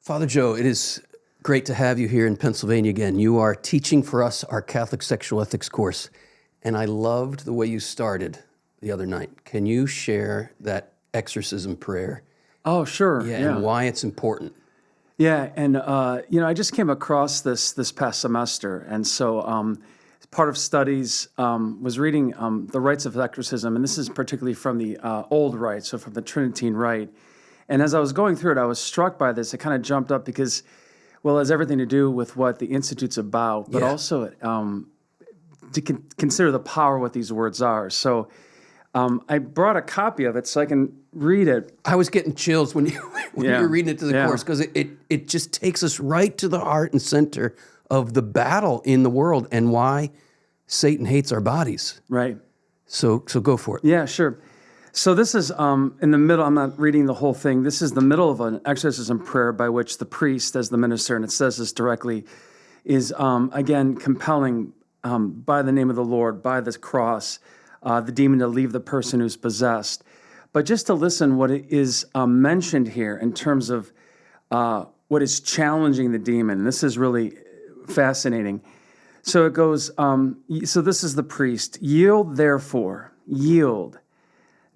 Father Joe, it is great to have you here in Pennsylvania again. You are teaching for us our Catholic sexual ethics course, and I loved the way you started the other night. Can you share that exorcism prayer? Oh, sure. And why it's important. Yeah, and I just came across this past semester, and so part of studies was reading the rites of exorcism, and this is particularly from the old rite, so from the Tridentine rite. And as I was going through it, I was struck by this. It kind of jumped up because, well, it has everything to do with what the Institute's about, but also to consider the power of what these words are. So I brought a copy of it so I can read it. I was getting chills when you were reading it to the course, because it just takes us right to the heart and center of the battle in the world and why Satan hates our bodies. Right. So go for it. Yeah, sure. So this is in the middle. I'm not reading the whole thing. This is the middle of an exorcism prayer by which the priest, as the minister, and it says this directly, is again compelling by the name of the Lord, by this cross, the demon to leave the person who's possessed. But just to listen what is mentioned here in terms of what is challenging the demon. This is really fascinating. So it goes, so this is the priest. Yield, therefore, yield,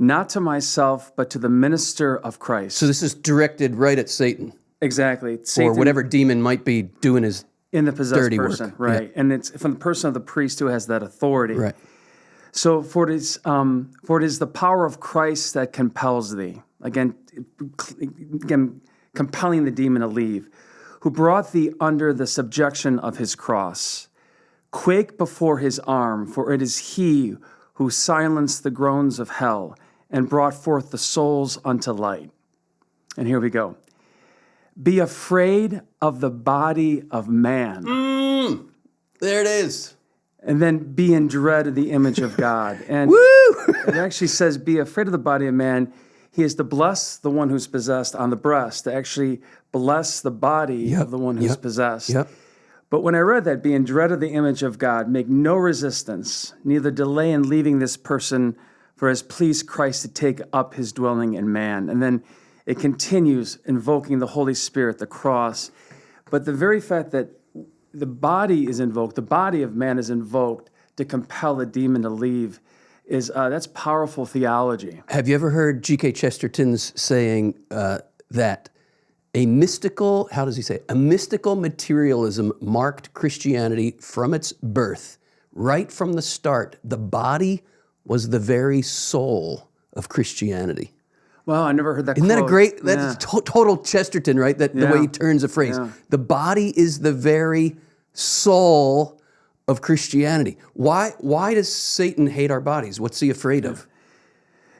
not to myself, but to the minister of Christ. So this is directed right at Satan. Exactly. Satan, or whatever demon might be doing his in the possessed dirty person, work. right? Yeah. And it's from the person of the priest who has that authority. Right. So for it is the power of Christ that compels thee. Again, compelling the demon to leave, who brought thee under the subjection of his cross. Quake before his arm, for it is he who silenced the groans of hell and brought forth the souls unto light. And here we go. Be afraid of the body of man. There it is. And then be in dread of the image of God. And Woo! It actually says, be afraid of the body of man. He is to bless the one who's possessed on the breast, to actually bless the body of the one who's possessed. Yep. But when I read that, be in dread of the image of God, make no resistance, neither delay in leaving this person, for it has pleased Christ to take up his dwelling in man. And then it continues invoking the Holy Spirit, the cross. But the very fact that the body is invoked, the body of man is invoked to compel a demon to leave, is that's powerful theology. Have you ever heard G.K. Chesterton's saying that a mystical materialism marked Christianity from its birth? Right from the start, the body was the very soul of Christianity. Wow, I never heard that Isn't quote. that a great, that's total Chesterton, right? The way he turns a phrase. Yeah. The body is the very soul of Christianity. Why does Satan hate our bodies? What's he afraid of?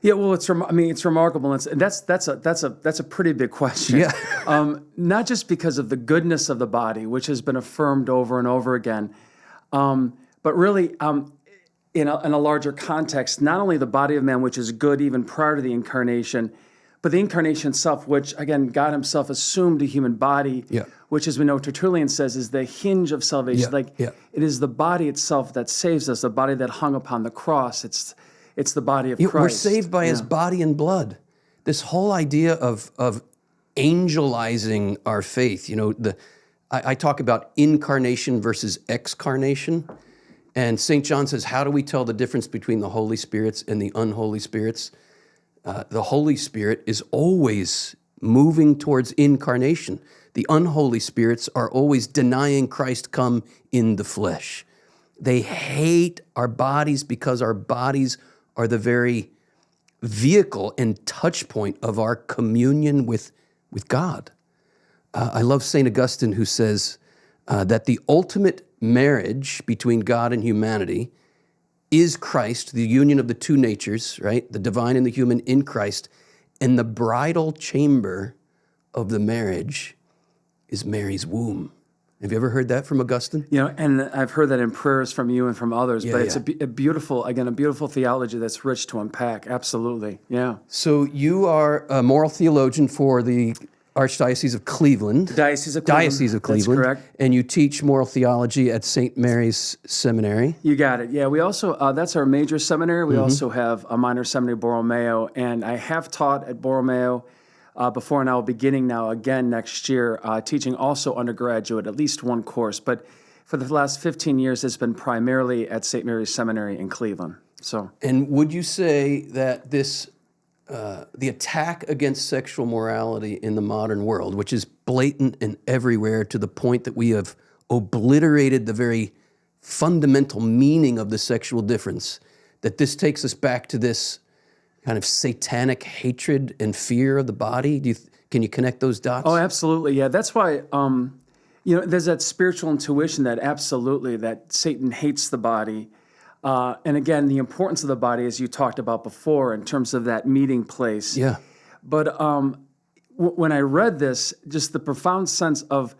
Yeah, well, it's remarkable. That's a pretty big question. Yeah. Not just because of the goodness of the body, which has been affirmed over and over again, but really in a larger context, not only the body of man, which is good even prior to the incarnation, but the incarnation itself, which, again, God himself assumed a human body, which, as we know, Tertullian says, is the hinge of salvation. It is the body itself that saves us, the body that hung upon the cross. It's the body of Christ. We're saved by his body and blood. This whole idea of angelizing our faith, I talk about incarnation versus excarnation. And St. John says, how do we tell the difference between the Holy Spirits and the unholy spirits? The Holy Spirit is always moving towards incarnation. The unholy spirits are always denying Christ come in the flesh. They hate our bodies because our bodies are the very vehicle and touch point of our communion with God. I love St. Augustine, who says that the ultimate marriage between God and humanity is Christ, the union of the two natures, right? The divine and the human in Christ. And the bridal chamber of the marriage is Mary's womb. Have you ever heard that from Augustine? And I've heard that in prayers from you and from others, but it's a beautiful theology that's rich to unpack. Absolutely, yeah. So you are a moral theologian for the Archdiocese of Cleveland. Diocese of Cleveland. That's correct. And you teach moral theology at St. Mary's Seminary. You got it. Yeah, we also, that's our major seminary. We also have a minor seminary, Borromeo, and I have taught at Borromeo before now, beginning now again next year, teaching also undergraduate, at least one course. But for the last 15 years, it's been primarily at St. Mary's Seminary in Cleveland. So, And would you say that this, the attack against sexual morality in the modern world, which is blatant and everywhere to the point that we have obliterated the very fundamental meaning of the sexual difference, that this takes us back to this kind of satanic hatred and fear of the body? Can you connect those dots? oh, absolutely, yeah. That's why, there's that spiritual intuition that absolutely, that Satan hates the body. And again, the importance of the body, as you talked about before, in terms of that meeting place. Yeah. But when I read this, just the profound sense of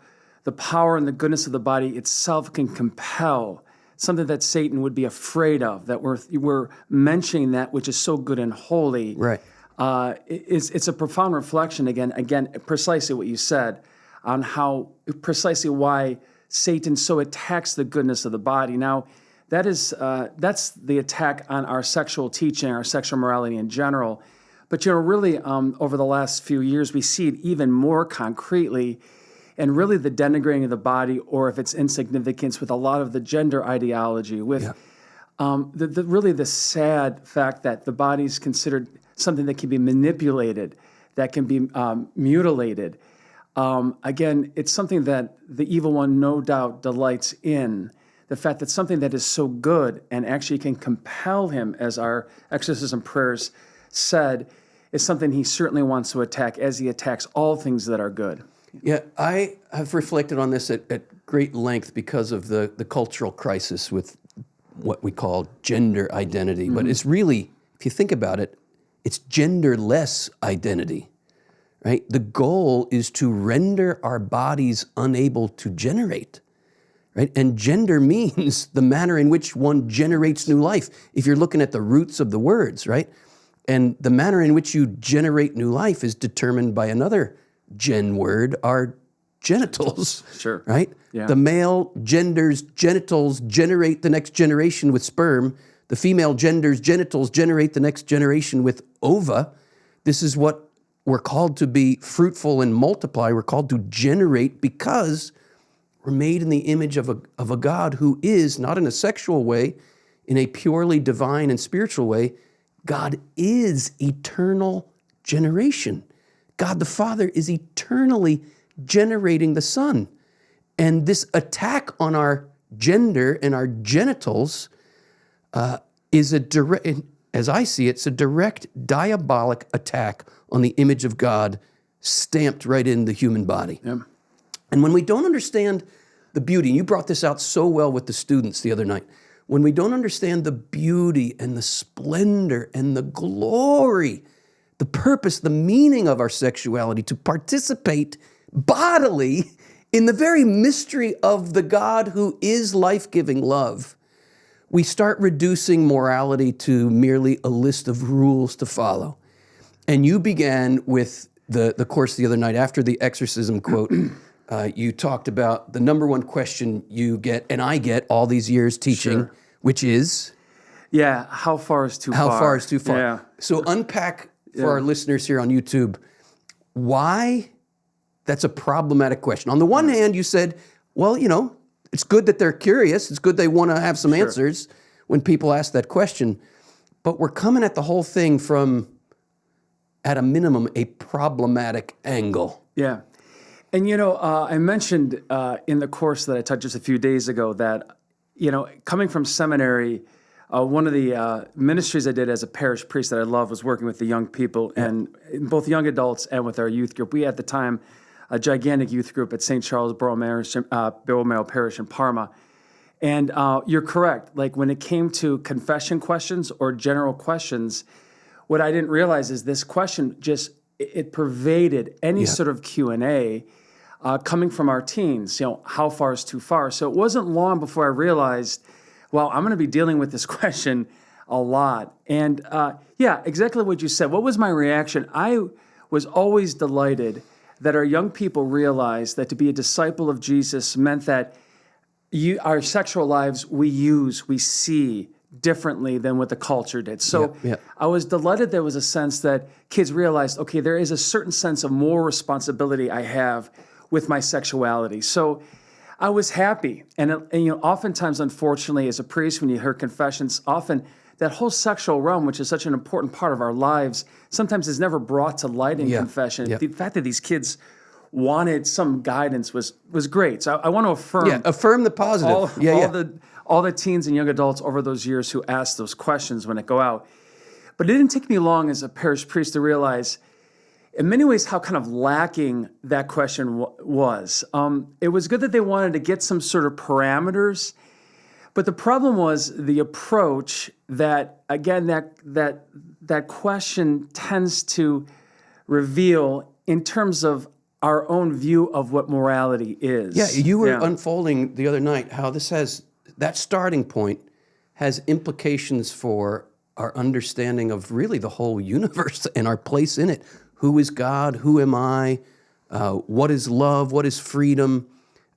the power and the goodness of the body itself can compel something that Satan would be afraid of, that we're mentioning that which is so good and holy. Right. It's a profound reflection, again, precisely what you said, on how precisely why Satan so attacks the goodness of the body. Now, that's the attack on our sexual teaching, our sexual morality in general. But really, over the last few years, we see it even more concretely, and really the denigrating of the body, or if it's insignificance, with a lot of the gender ideology, with really the sad fact that the body is considered something that can be manipulated, that can be mutilated. Again, it's something that the evil one no doubt delights in. The fact that something that is so good and actually can compel him, as our exorcism prayers said, is something he certainly wants to attack, as he attacks all things that are good. Yeah, I have reflected on this at great length because of the cultural crisis with what we call gender identity. Mm-hmm. But it's really, if you think about it, it's genderless identity, right? The goal is to render our bodies unable to generate. Right? And gender means the manner in which one generates new life. If you're looking at the roots of the words, right? And the manner in which you generate new life is determined by another gen word, our genitals. Sure. Right? Yeah. The male gender's genitals generate the next generation with sperm. The female gender's genitals generate the next generation with ova. This is what we're called to be fruitful and multiply. We're called to generate because we're made in the image of a God who is, not in a sexual way, in a purely divine and spiritual way. God is eternal generation. God the Father is eternally generating the Son. And this attack on our gender and our genitals is a direct, as I see it, it's a direct diabolic attack on the image of God stamped right in the human body. Yep. And when we don't understand the beauty, and you brought this out so well with the students the other night, when we don't understand the beauty and the splendor and the glory, the purpose, the meaning of our sexuality, to participate bodily in the very mystery of the God who is life-giving love, we start reducing morality to merely a list of rules to follow. And you began with the course the other night after the exorcism quote. You talked about the number one question you get, and I get all these years teaching, Sure. which is? Yeah, how far is too far? How far is too far? Yeah. So unpack for our listeners here on YouTube, why that's a problematic question. On the one hand, you said, well, it's good that they're curious. It's good they want to have some answers when people ask that question. But we're coming at the whole thing from, at a minimum, a problematic angle. Yeah. And, I mentioned in the course that I taught just a few days ago that, coming from seminary, one of the ministries I did as a parish priest that I love was working with the young people, and both young adults and with our youth group. We had at the time a gigantic youth group at St. Charles Borromeo Parish in Parma. And you're correct. Like when it came to confession questions or general questions, what I didn't realize is this question it pervaded any sort of Q&A coming from our teens, how far is too far? So it wasn't long before I realized, well, I'm going to be dealing with this question a lot. And exactly what you said. What was my reaction? I was always delighted that our young people realized that to be a disciple of Jesus meant that our sexual lives we see differently than what the culture did. So Yeah. I was delighted there was a sense that kids realized, okay, there is a certain sense of moral responsibility I have with my sexuality. So I was happy. And oftentimes, unfortunately, as a priest, when you hear confessions, often that whole sexual realm, which is such an important part of our lives, sometimes is never brought to light in confession. The fact that these kids wanted some guidance was great. So I want to affirm affirm the positive. All the teens and young adults over those years who asked those questions when it go out. But it didn't take me long as a parish priest to realize, in many ways, how kind of lacking that question was. It was good that they wanted to get some sort of parameters, but the problem was the approach that, again, that question tends to reveal in terms of our own view of what morality is. Yeah, you were unfolding the other night how that starting point has implications for our understanding of really the whole universe and our place in it. Who is God? Who am I? What is love? What is freedom?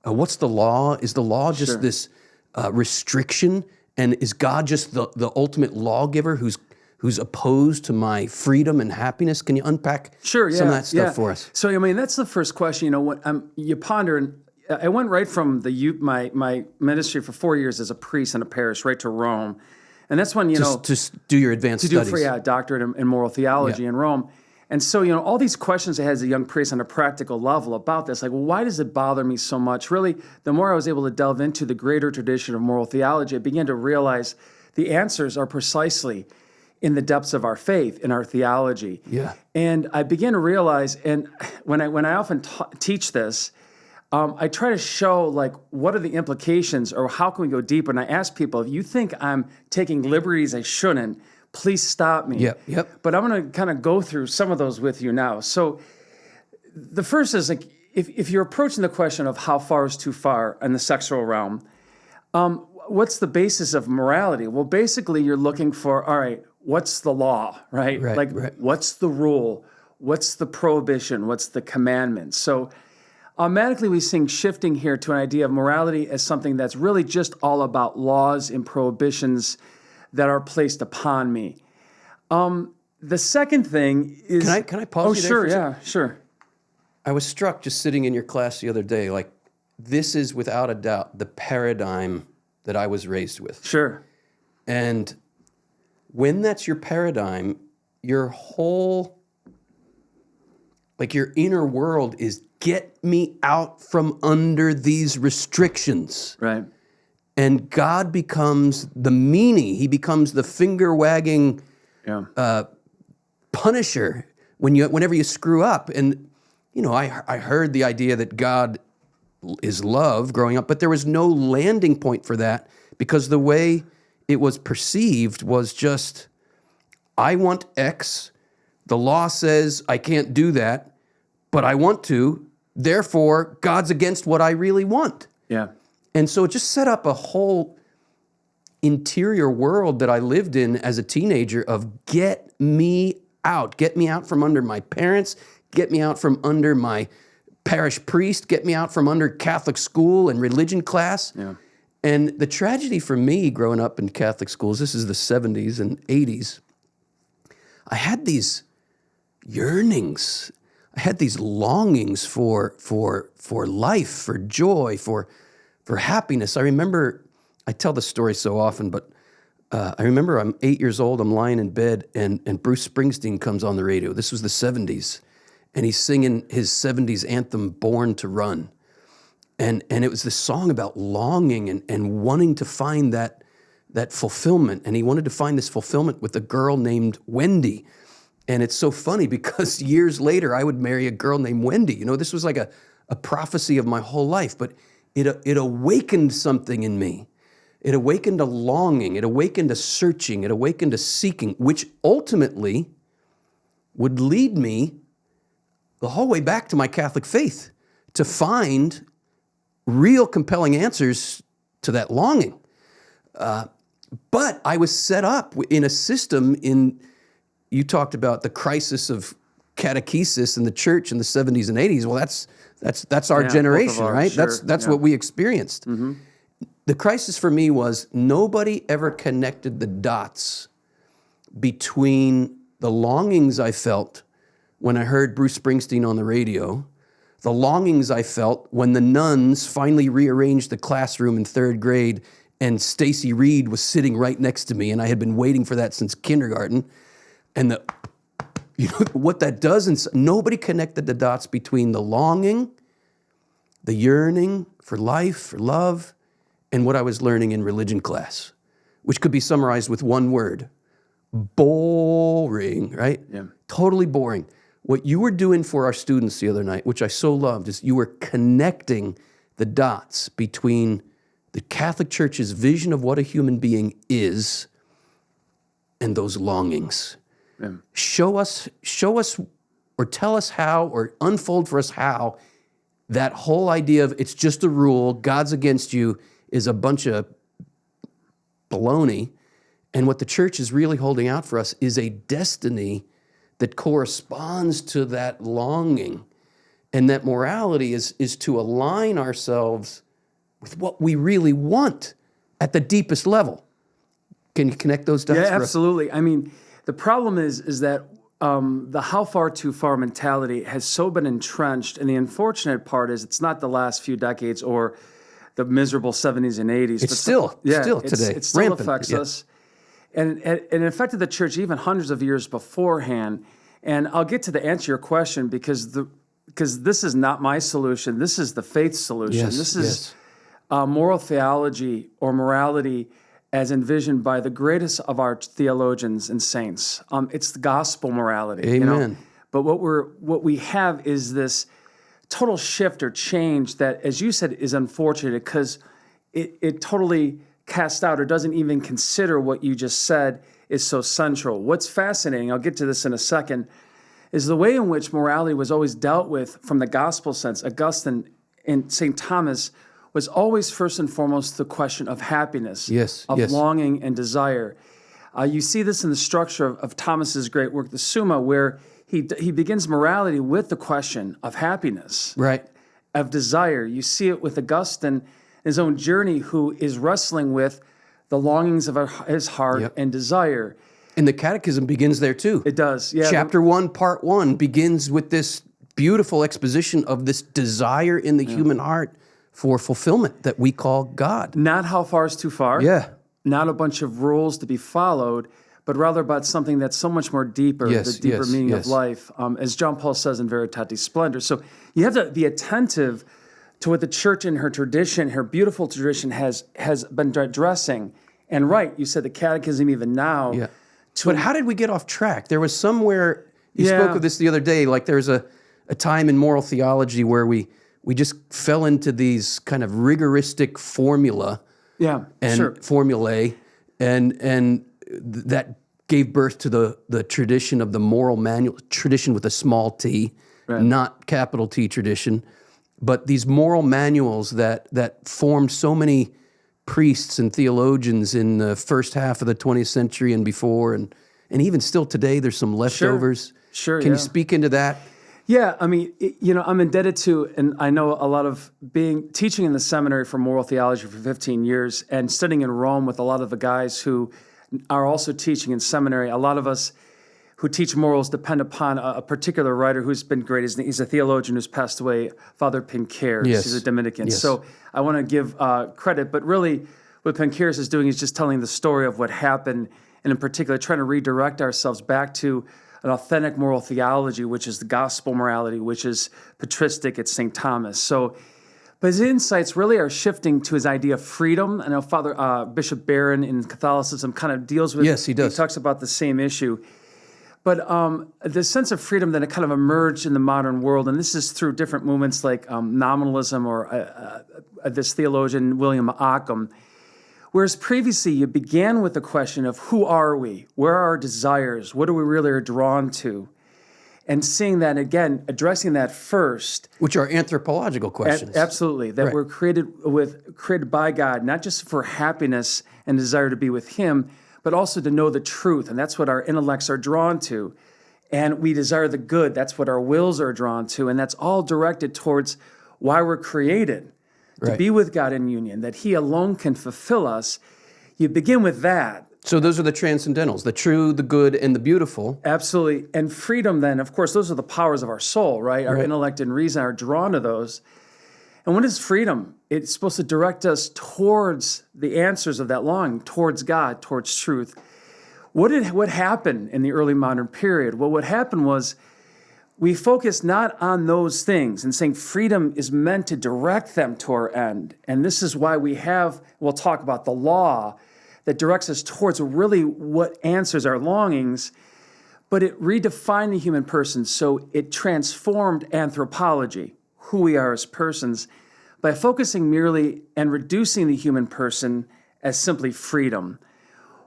What's the law? Is the law just this restriction? And is God just the ultimate lawgiver who's opposed to my freedom and happiness? Can you unpack some of that stuff for us? So, that's the first question. When you ponder, and I went right from my ministry for 4 years as a priest in a parish right to Rome. And that's when, to do your advanced studies. To do a doctorate in moral theology in Rome. And so, all these questions I had as a young priest on a practical level about this, like, well, why does it bother me so much? Really, the more I was able to delve into the greater tradition of moral theology, I began to realize the answers are precisely in the depths of our faith, in our theology. Yeah. And I began to realize, and when I often teach this, I try to show, like, what are the implications or how can we go deeper? And I ask people, if you think I'm taking liberties I shouldn't, please stop me. Yep. But I'm going to kind of go through some of those with you now. So the first is, like, if you're approaching the question of how far is too far in the sexual realm, what's the basis of morality? Well, basically, you're looking for, all right, what's the law, right? What's the rule? What's the prohibition? What's the commandment? So automatically we see shifting here to an idea of morality as something that's really just all about laws and prohibitions that are placed upon me. The second thing is... Can I pause you there for a second? Sure. I was struck just sitting in your class the other day, like, this is without a doubt the paradigm that I was raised with. Sure. And when that's your paradigm, your whole, like, your inner world is, get me out from under these restrictions. Right. And God becomes the meanie. He becomes the finger-wagging punisher whenever you screw up. And, I heard the idea that God is love growing up, but there was no landing point for that because the way it was perceived was just, I want X. The law says I can't do that, but I want to. Therefore, God's against what I really want. Yeah. And so it just set up a whole interior world that I lived in as a teenager of get me out from under my parents, get me out from under my parish priest, get me out from under Catholic school and religion class. Yeah. And the tragedy for me growing up in Catholic schools, this is the 70s and 80s, I had these yearnings, I had these longings for life, for joy, for happiness. I remember, I tell the story so often, but I remember I'm 8 years old, I'm lying in bed, and Bruce Springsteen comes on the radio. This was the 70s, and he's singing his 70s anthem, Born to Run. And it was this song about longing and wanting to find that fulfillment. And he wanted to find this fulfillment with a girl named Wendy. And it's so funny because years later, I would marry a girl named Wendy. This was like a prophecy of my whole life, but it awakened something in me. It awakened a longing. It awakened a searching. It awakened a seeking, which ultimately would lead me the whole way back to my Catholic faith to find real compelling answers to that longing. But I was set up in a system you talked about the crisis of catechesis in the church in the 70s and 80s. Well, that's our generation, right? Sure. That's what we experienced. Mm-hmm. the crisis for me was nobody ever connected the dots between the longings I felt when I heard Bruce Springsteen on the radio, the longings I felt when the nuns finally rearranged the classroom in 3rd grade and Stacy Reed was sitting right next to me, and I had been waiting for that since kindergarten. And what that does, and nobody connected the dots between the longing, the yearning for life, for love, and what I was learning in religion class, which could be summarized with one word: boring, right? Yeah. Totally boring. What you were doing for our students the other night, which I so loved, is you were connecting the dots between the Catholic Church's vision of what a human being is and those longings. Yeah. Show us, or tell us how, or unfold for us how that whole idea of it's just a rule, God's against you, is a bunch of baloney. And what the church is really holding out for us is a destiny that corresponds to that longing. And that morality is to align ourselves with what we really want at the deepest level. Can you connect those dots? Yeah, for us? absolutely. I mean, the problem is that the how far too far mentality has so been entrenched, and the unfortunate part is it's not the last few decades or the miserable 70s and 80s. It's still today. It still rampant. affects us. And it affected the church even hundreds of years beforehand. And I'll get to the answer to your question because this is not my solution. This is the faith solution. Yes, this is moral theology or morality as envisioned by the greatest of our theologians and saints. It's the gospel morality. Amen. You know? But what we have is this total shift or change that, as you said, is unfortunate because it totally casts out or doesn't even consider what you just said is so central. What's fascinating, I'll get to this in a second, is the way in which morality was always dealt with from the gospel sense. Augustine and St. Thomas was always first and foremost the question of happiness, of longing and desire. You see this in the structure of Thomas's great work, the Summa, where he begins morality with the question of happiness, right, of desire. You see it with Augustine, his own journey, who is wrestling with the longings of his heart and desire. And the Catechism begins there too. It does, yeah. Chapter 1, Part 1 begins with this beautiful exposition of this desire in the human heart for fulfillment that we call God. Not how far is too far. Yeah. Not a bunch of rules to be followed, but rather about something that's so much more deeper, the deeper meaning of life, as John Paul says in Veritatis Splendor. So you have to be attentive to what the church in her tradition, her beautiful tradition, has been addressing. And right, you said the Catechism even now. Yeah. But how did we get off track? There was somewhere, you spoke of this the other day, like there's a time in moral theology where we just fell into these kind of rigoristic formulae, and that gave birth to the tradition of the moral manual, tradition with a small t, not capital T tradition, but these moral manuals that formed so many priests and theologians in the first half of the 20th century and before, and even still today, there's some leftovers. Sure. Can you speak into that? Yeah, I mean, I'm indebted to, and I know a lot of teaching in the seminary for moral theology for 15 years and studying in Rome with a lot of the guys who are also teaching in seminary. A lot of us who teach morals depend upon a particular writer who's been great. He's a theologian who's passed away, Father Pincares. Yes. He's a Dominican. Yes. So I want to give credit, but really what Pincares is doing is just telling the story of what happened, and in particular trying to redirect ourselves back to an authentic moral theology, which is the gospel morality, which is patristic at St. Thomas. So, but his insights really are shifting to his idea of freedom. I know Father Bishop Barron in Catholicism kind of deals with. Yes, he does. He talks about the same issue. But the sense of freedom that it kind of emerged in the modern world, and this is through different movements like nominalism or this theologian, William Ockham. Whereas previously you began with the question of who are we? Where are our desires? What are we really drawn to? And seeing that again, addressing that first. Which are anthropological questions. Absolutely. That we're created by God, not just for happiness and desire to be with Him, but also to know the truth. And that's what our intellects are drawn to. And we desire the good. That's what our wills are drawn to. And that's all directed towards why we're created. to Right. be with God in union, that he alone can fulfill us. You begin with that. So those are the transcendentals, the true, the good, and the beautiful. Absolutely. And freedom then, of course, those are the powers of our soul, right? Our Right. intellect and reason are drawn to those. And what is freedom? It's supposed to direct us towards the answers of that longing, towards God, towards truth. What happened in the early modern period? Well, what happened was we focused not on those things and saying freedom is meant to direct them to our end. And this is why we'll talk about the law that directs us towards really what answers our longings, but it redefined the human person. So it transformed anthropology, who we are as persons, by focusing merely and reducing the human person as simply freedom.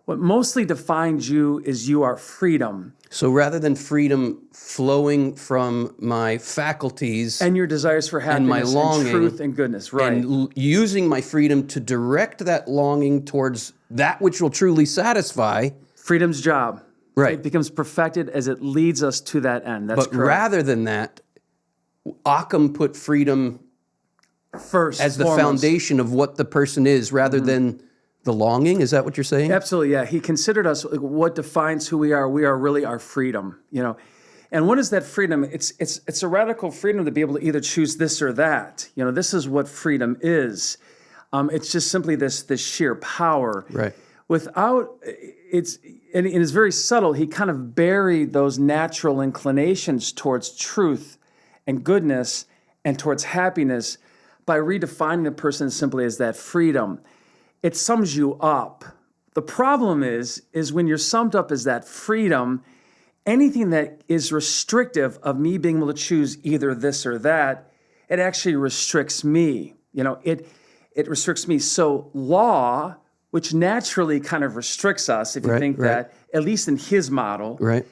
What mostly defines you is you are freedom. So rather than freedom flowing from my faculties And your desires for happiness my longing, and truth and goodness, right? and using my freedom to direct that longing towards that which will truly satisfy, Freedom's job. Right. It becomes perfected as it leads us to that end. That's but correct. rather than that, Occam put freedom First, as the foremost. foundation of what the person is rather than the longing. Is that what you're saying? Absolutely, yeah. He considered us what defines who we are. We are really our freedom, you know. And what is that freedom? It's a radical freedom to be able to either choose this or that. You know, this is what freedom is. It's just simply this sheer power. Right. Without and it is very subtle. He kind of buried those natural inclinations towards truth and goodness and towards happiness by redefining the person simply as that freedom. It sums you up. The problem is when you're summed up as that freedom, anything that is restrictive of me being able to choose either this or that, it actually restricts me. You know, it restricts me. So law, which naturally kind of restricts us, if you Right, think right. that, at least in his model, Right.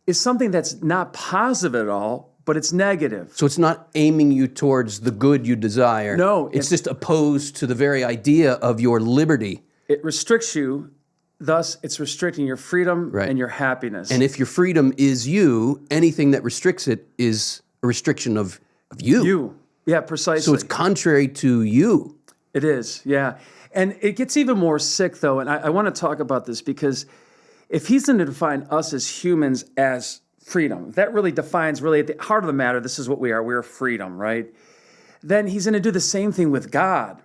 is something that's not positive at all, but it's negative. So it's not aiming you towards the good you desire. No, It's just opposed to the very idea of your liberty. It restricts you, thus it's restricting your freedom Right. and your happiness. And if your freedom is you, anything that restricts it is a restriction of you. you, yeah, precisely. So it's contrary to you. It is, yeah. And it gets even more sick, though, and I want to talk about this because if he's going to define us as humans as freedom, that really defines, really at the heart of the matter, this is what we are. We're freedom, right? Then he's going to do the same thing with God.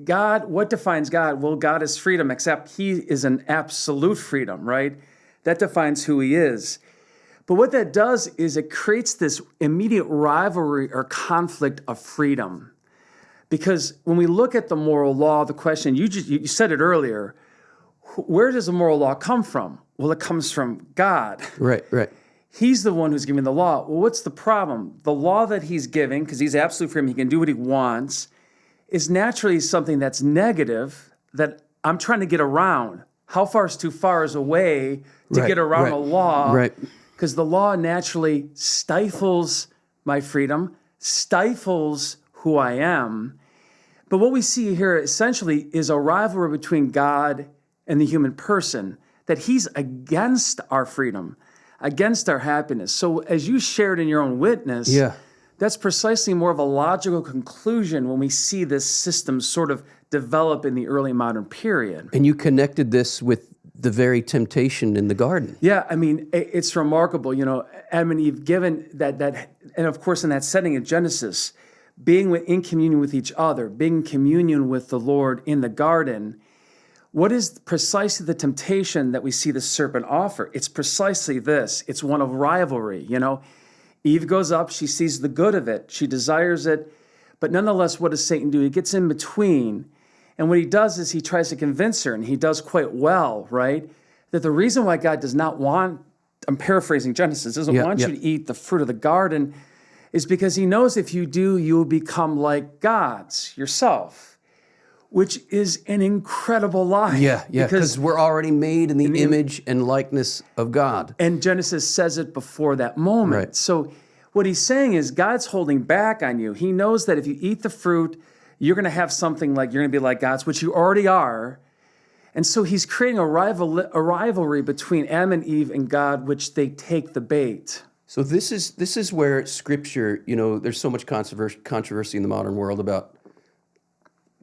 God, what defines God? Well, God is freedom, except he is an absolute freedom, right? That defines who he is. But what that does is it creates this immediate rivalry or conflict of freedom. Because when we look at the moral law, the question, you said it earlier, where does the moral law come from? Well, it comes from God. Right, right. He's the one who's giving the law. Well, what's the problem? The law that he's giving, because he's absolute freedom, he can do what he wants, is naturally something that's negative that I'm trying to get around. How far is too far is a way to Right, get around right, a law? right. Because the law naturally stifles my freedom, stifles who I am. But what we see here essentially is a rivalry between God and the human person, that he's against our freedom, against our happiness. So as you shared in your own witness, Yeah. that's precisely more of a logical conclusion when we see this system sort of develop in the early modern period. And you connected this with the very temptation in the garden. Yeah, I mean, it's remarkable. You know, Adam and Eve, given that, and of course in that setting in Genesis, being in communion with each other, being in communion with the Lord in the garden, what is precisely the temptation that we see the serpent offer? It's precisely this. It's one of rivalry, you know. Eve goes up, she sees the good of it, she desires it, but nonetheless, what does Satan do? He gets in between, and what he does is he tries to convince her, and he does quite well, right? That the reason why God does not want, I'm paraphrasing Genesis, doesn't want you to eat the fruit of the garden is because he knows if you do, you will become like gods yourself, which is an incredible lie. Yeah, because we're already made in the image and likeness of God. And Genesis says it before that moment. Right. So what he's saying is God's holding back on you. He knows that if you eat the fruit, you're going to have something like, you're going to be like gods, which you already are. And so he's creating a rivalry between Adam and Eve and God, which they take the bait. So this is where Scripture, you know, there's so much controversy in the modern world about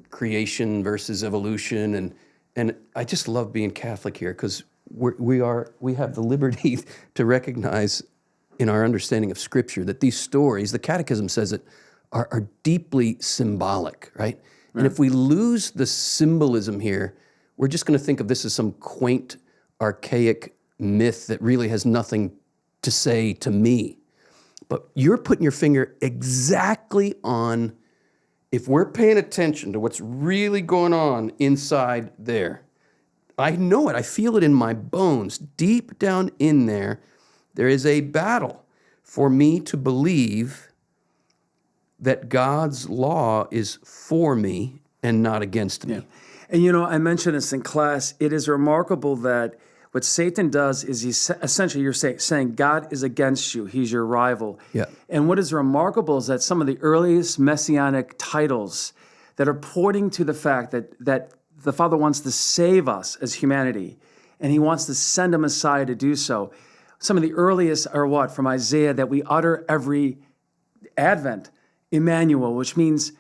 creation versus evolution, and I just love being Catholic here because we have the liberty to recognize in our understanding of Scripture that these stories, the Catechism says it, are deeply symbolic, right? And if we lose the symbolism here, we're just going to think of this as some quaint, archaic myth that really has nothing to say to me. But you're putting your finger exactly on, if we're paying attention to what's really going on inside there. I know it. I feel it in my bones. Deep down in there, there is a battle for me to believe that God's law is for me and not against me. Yeah. And I mentioned this in class. It is remarkable that what Satan does is essentially you're saying God is against you. He's your rival. Yeah. And what is remarkable is that some of the earliest messianic titles that are pointing to the fact that the Father wants to save us as humanity, and he wants to send a Messiah to do so. Some of the earliest are what? From Isaiah, that we utter every Advent, Emmanuel, which means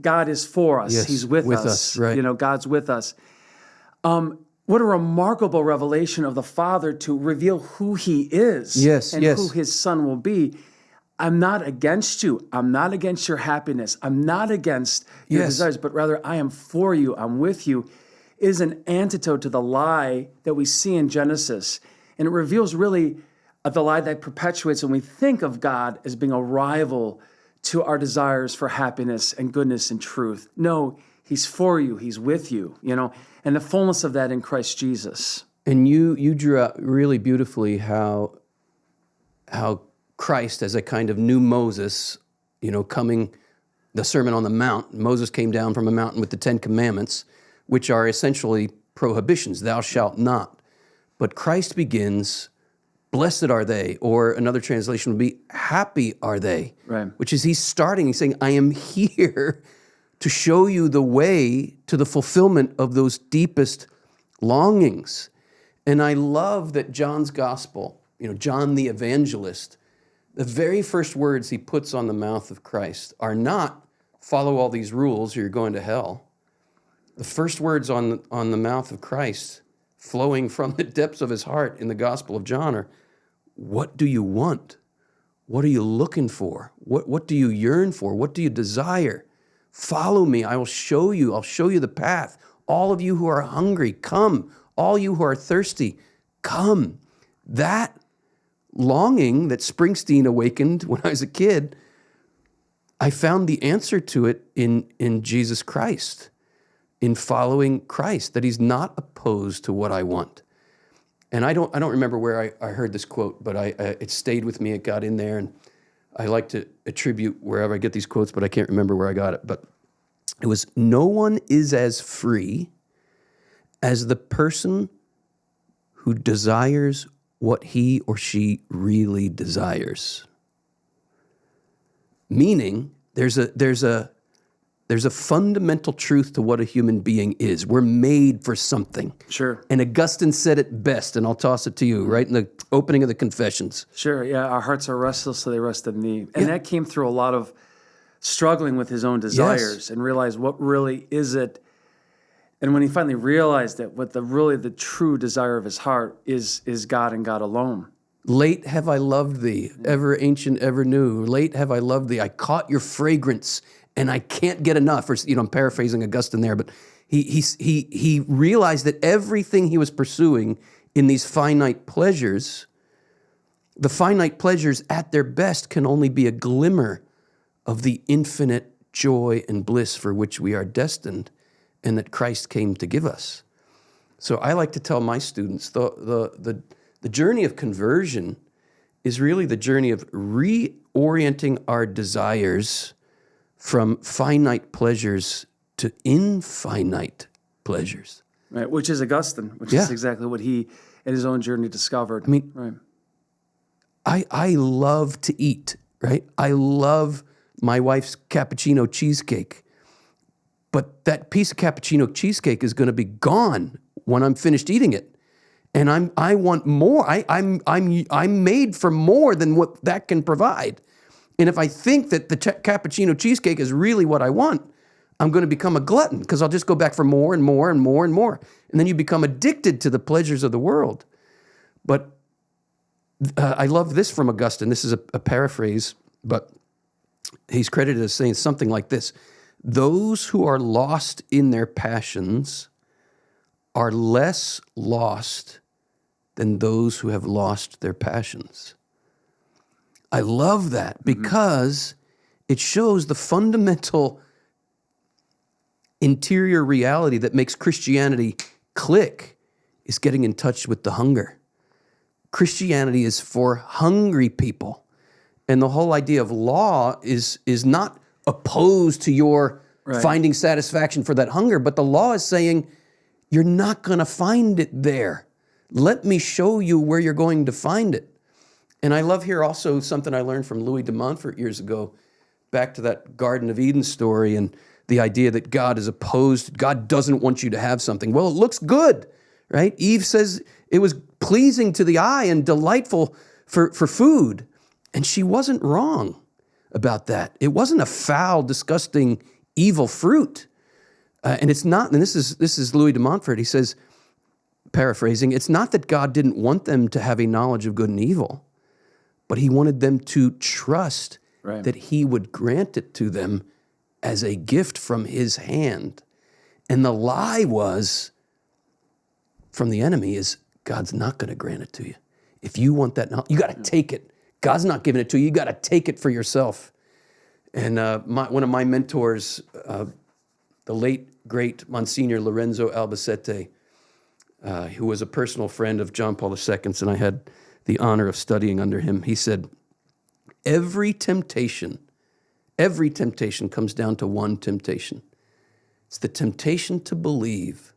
God is for us. Yes, He's with us. Right. God's with us. What a remarkable revelation of the Father to reveal who he is and who his Son will be. I'm not against you. I'm not against your happiness. I'm not against your desires, but rather I am for you. I'm with you. It is an antidote to the lie that we see in Genesis. And it reveals really the lie that perpetuates when we think of God as being a rival to our desires for happiness and goodness and truth. No, he's for you. He's with you, and the fullness of that in Christ Jesus. And you drew out really beautifully how Christ, as a kind of new Moses, coming, the Sermon on the Mount, Moses came down from a mountain with the 10 Commandments, which are essentially prohibitions, thou shalt not. But Christ begins, blessed are they, or another translation would be, happy are they, right? Which is he's saying, I am here to show you the way to the fulfillment of those deepest longings. And I love that John's gospel, John the evangelist, the very first words he puts on the mouth of Christ are not, follow all these rules or you're going to hell. The first words on the mouth of Christ, flowing from the depths of his heart in the Gospel of John, are, what do you want? What are you looking for? What do you yearn for? What do you desire? Follow me. I will show you. I'll show you the path. All of you who are hungry, come. All you who are thirsty, come. That longing that Springsteen awakened when I was a kid, I found the answer to it in Jesus Christ, in following Christ, that he's not opposed to what I want. And I don't remember where I heard this quote, but it stayed with me. It got in there, and I like to attribute wherever I get these quotes, but I can't remember where I got it. But it was, no one is as free as the person who desires what he or she really desires. Meaning, there's a fundamental truth to what a human being is. We're made for something. Sure. And Augustine said it best, and I'll toss it to you, right in the opening of the Confessions. Sure, yeah. Our hearts are restless, so they rest in thee. And that came through a lot of struggling with his own desires and realized what really is it. And when he finally realized that what the true desire of his heart is God and God alone. Late have I loved thee, ever ancient, ever new. Late have I loved thee. I caught your fragrance, and I can't get enough. Or, I'm paraphrasing Augustine there, but he realized that everything he was pursuing in these finite pleasures, the finite pleasures at their best can only be a glimmer of the infinite joy and bliss for which we are destined, and that Christ came to give us. So I like to tell my students, the journey of conversion is really the journey of reorienting our desires from finite pleasures to infinite pleasures. Right, which is Augustine, which is exactly what he, in his own journey, discovered. I mean, right. I love to eat, right? I love my wife's cappuccino cheesecake. But that piece of cappuccino cheesecake is going to be gone when I'm finished eating it. And I want more. I'm made for more than what that can provide. And if I think that the cappuccino cheesecake is really what I want, I'm going to become a glutton because I'll just go back for more and more and more and more. And then you become addicted to the pleasures of the world. But I love this from Augustine. This is a paraphrase, but he's credited as saying something like this: those who are lost in their passions are less lost than those who have lost their passions. I love that because it shows the fundamental interior reality that makes Christianity click is getting in touch with the hunger. Christianity is for hungry people. And the whole idea of law is not opposed to your finding satisfaction for that hunger, but the law is saying, you're not going to find it there. Let me show you where you're going to find it. And I love here also something I learned from Louis de Montfort years ago, back to that Garden of Eden story and the idea that God is opposed. God doesn't want you to have something. Well, it looks good, right? Eve says it was pleasing to the eye and delightful for food. And she wasn't wrong about that. It wasn't a foul, disgusting, evil fruit. And it's not, and this is Louis de Montfort. He says, paraphrasing, it's not that God didn't want them to have a knowledge of good and evil, but he wanted them to trust that he would grant it to them as a gift from his hand. And the lie was from the enemy is God's not going to grant it to you. If you want that, you got to take it. God's not giving it to you. You got to take it for yourself. And one of my mentors, the late, great Monsignor Lorenzo Albacete, who was a personal friend of John Paul II's, and I had the honor of studying under him, he said, every temptation comes down to one temptation. It's the temptation to believe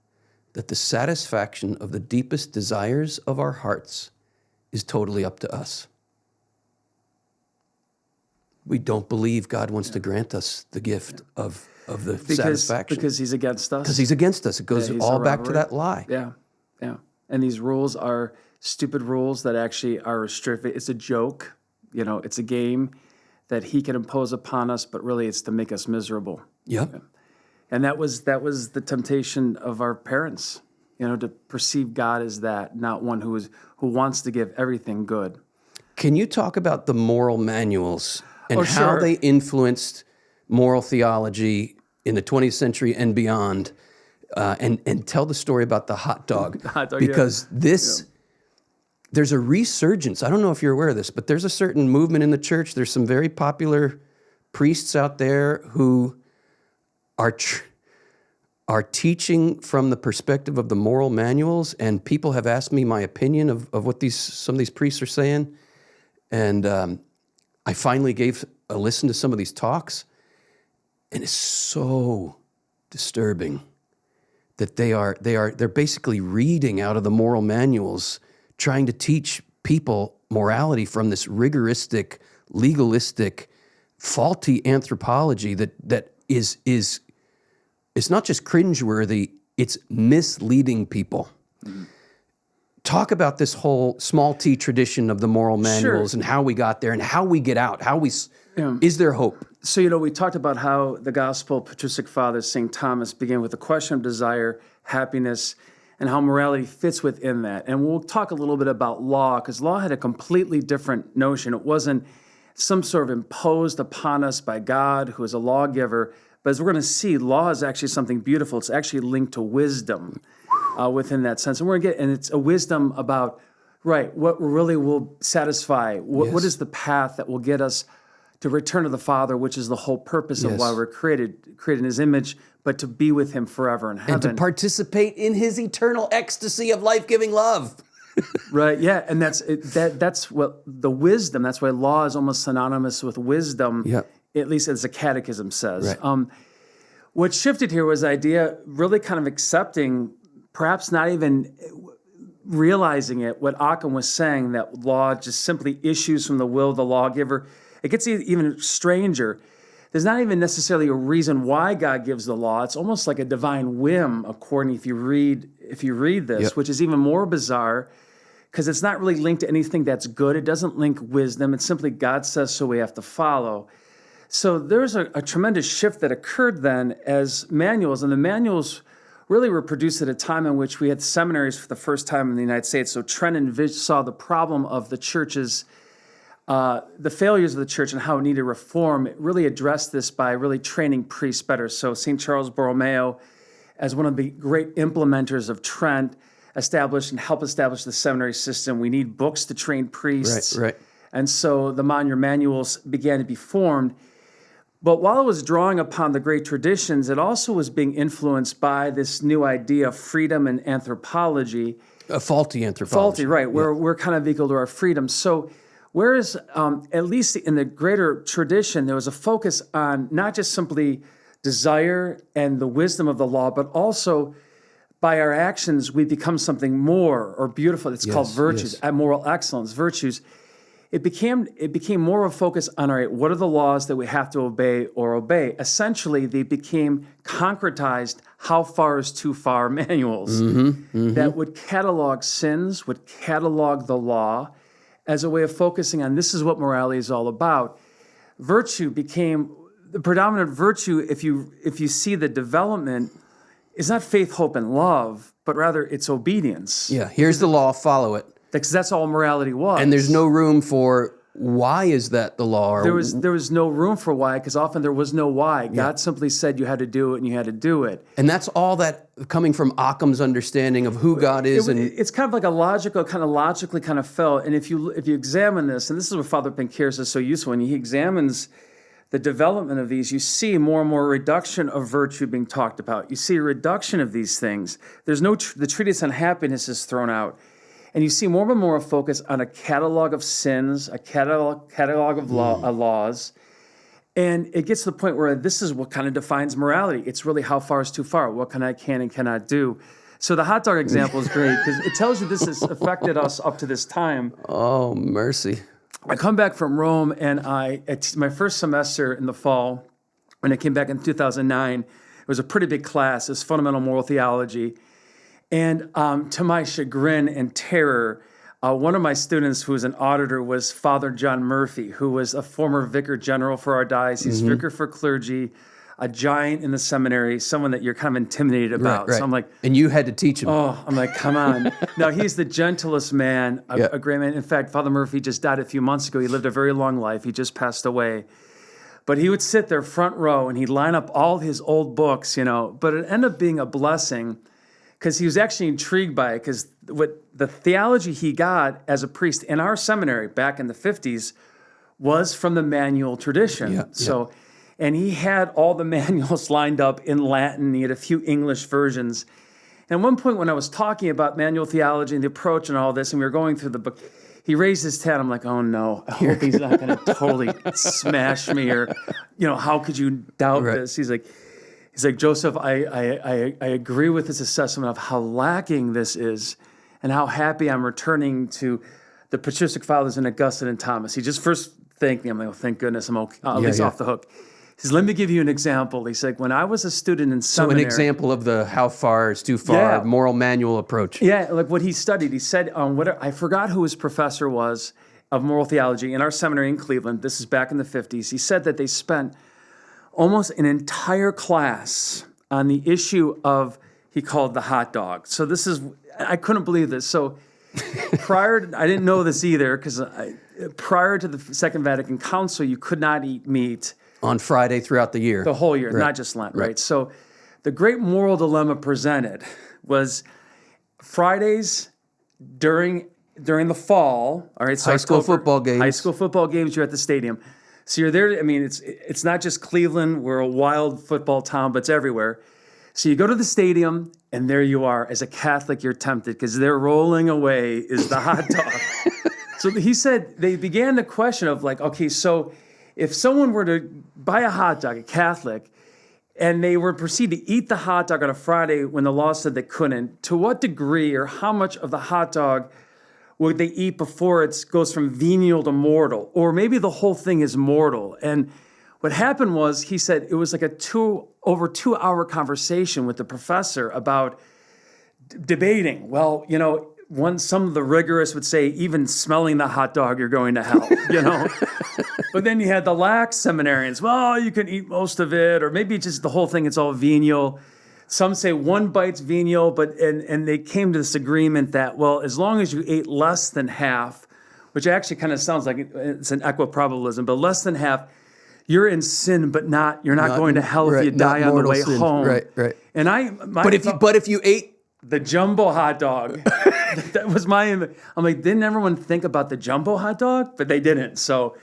that the satisfaction of the deepest desires of our hearts is totally up to us. We don't believe God wants to grant us the gift of the satisfaction. Because he's against us. Because he's against us. It goes all back to that lie. Yeah. And these rules are stupid rules that actually are restricted. It's a joke. It's a game that he can impose upon us, but really it's to make us miserable. Yep. And that was the temptation of our parents, to perceive God as that, not one who wants to give everything good. Can you talk about the moral manuals and how sure. they influenced moral theology in the 20th century and beyond, and tell the story about the hot dog? Because there's a resurgence. I don't know if you're aware of this, but there's a certain movement in the church. There's some very popular priests out there who are teaching from the perspective of the moral manuals, and people have asked me my opinion of what some of these priests are saying. And I finally gave a listen to some of these talks, and it's so disturbing that they're basically reading out of the moral manuals, trying to teach people morality from this rigoristic, legalistic, faulty anthropology that is it's not just cringeworthy, it's misleading people. Mm-hmm. Talk about this whole small t tradition of the moral manuals and how we got there and how we get out. Is there hope? So, we talked about how the gospel patristic father, St. Thomas, began with the question of desire, happiness, and how morality fits within that. And we'll talk a little bit about law, because law had a completely different notion. It wasn't some sort of imposed upon us by God, who is a lawgiver. But as we're going to see, law is actually something beautiful. It's actually linked to wisdom within that sense. And it's a wisdom about, what really will satisfy. What is the path that will get us to return to the Father, which is the whole purpose of why we're created in His image, but to be with Him forever in heaven. And to participate in His eternal ecstasy of life-giving love. Right, yeah, and that's what the wisdom, that's why law is almost synonymous with wisdom, at least as the Catechism says. Right. What shifted here was the idea, really kind of accepting, perhaps not even realizing it, what Occam was saying, that law just simply issues from the will of the lawgiver. It gets even stranger. There's not even necessarily a reason why God gives the law. It's almost like a divine whim, according if you read this, which is even more bizarre, because it's not really linked to anything that's good. It doesn't link wisdom. It's simply God says so, we have to follow. So there's a tremendous shift that occurred then as manuals, and the manuals really were produced at a time in which we had seminaries for the first time in the United States. So Trent saw the problem of the church's, the failures of the church and how it needed reform. It really addressed this by really training priests better. So St. Charles Borromeo, as one of the great implementers of Trent, established and helped establish the seminary system. We need books to train priests. Right. And so the manuals began to be formed. But while it was drawing upon the great traditions, it also was being influenced by this new idea of freedom and anthropology. A faulty anthropology. Faulty, right, where we're kind of equal to our freedom. So whereas, at least in the greater tradition, there was a focus on not just simply desire and the wisdom of the law, but also by our actions, we become something more or beautiful. It's called virtues, moral excellence, virtues. It became more of a focus on, all right, what are the laws that we have to obey or obey? Essentially, they became concretized, how far is too far manuals that would catalog sins, would catalog the law as a way of focusing on this is what morality is all about. Virtue became the predominant virtue, if you see the development, is not faith, hope, and love, but rather it's obedience. Yeah, here's the law, follow it. Because that's all morality was. And there's no room for why is that the law? Or there was no room for why, because often there was no why. God simply said you had to do it, and you had to do it. And that's all that coming from Occam's understanding of who God is. It's kind of like a logically kind of felt. And if you examine this, and this is what Father Pencaire is so useful, when he examines the development of these, you see more and more reduction of virtue being talked about. You see a reduction of these things. There's no the treatise on happiness is thrown out. And you see more and more a focus on a catalog of sins, a catalog of laws. And it gets to the point where this is what kind of defines morality. It's really how far is too far, what can and cannot do. So the hot dog example is great because it tells you this has affected us up to this time. Oh, mercy. I come back from Rome, and my first semester in the fall, when I came back in 2009, it was a pretty big class. It was fundamental moral theology. And to my chagrin and terror, one of my students who was an auditor was Father John Murphy, who was a former vicar general for our diocese, vicar for clergy, a giant in the seminary, someone that you're kind of intimidated about. Right. So I'm like, and you had to teach him. Oh, I'm like, come on. No, he's the gentlest man, a great man. In fact, Father Murphy just died a few months ago. He lived a very long life. He just passed away. But he would sit there front row, and he'd line up all his old books, But it ended up being a blessing, because he was actually intrigued by it, because what the theology he got as a priest in our seminary back in the 50s was from the manual tradition. And he had all the manuals lined up in Latin. He had a few English versions. And at one point when I was talking about manual theology and the approach and all this, and we were going through the book, he raised his hand. I'm like, oh no, I hope he's not going to totally smash me, or, how could you doubt this? He's like, Joseph, I agree with this assessment of how lacking this is and how happy I'm returning to the patristic fathers in Augustine and Thomas. He just first thanked me. I'm like, oh, thank goodness, I'm okay. At least off the hook. He says, let me give you an example. He said, when I was a student in seminary. So an example of the how far is too far moral manual approach. Yeah, like what he studied. He said, I forgot who his professor was of moral theology in our seminary in Cleveland. This is back in the 50s. He said that they spent almost an entire class on the issue of, he called the hot dog. So I couldn't believe this. So I didn't know this either, because prior to the Second Vatican Council, you could not eat meat. On Friday throughout the year. The whole year, not just Lent, right? So the great moral dilemma presented was Fridays during the fall, all right? So high school football games, you're at the stadium. So you're there. It's not just Cleveland. We're a wild football town, but it's everywhere. So you go to the stadium, and there you are. As a Catholic, you're tempted because they're rolling away is the hot dog. So he said they began the question of like, okay, so if someone were to buy a hot dog, a Catholic, and they were to proceed to eat the hot dog on a Friday when the law said they couldn't, to what degree or how much of the hot dog would they eat before it goes from venial to mortal? Or maybe the whole thing is mortal. And what happened was, he said it was like over 2 hour conversation with the professor about debating. Well, some of the rigorists would say, even smelling the hot dog, you're going to hell, you know? But then you had the lax seminarians. Well, you can eat most of it, or maybe just the whole thing, it's all venial. Some say one bite's venial, and they came to this agreement that, well, as long as you ate less than half, which actually kind of sounds like it's an equiprobabilism, but less than half, you're in sin, but you're not going to hell if you die on the way home. Right. And But if you ate the jumbo hot dog, that was I'm like, didn't everyone think about the jumbo hot dog? But they didn't. So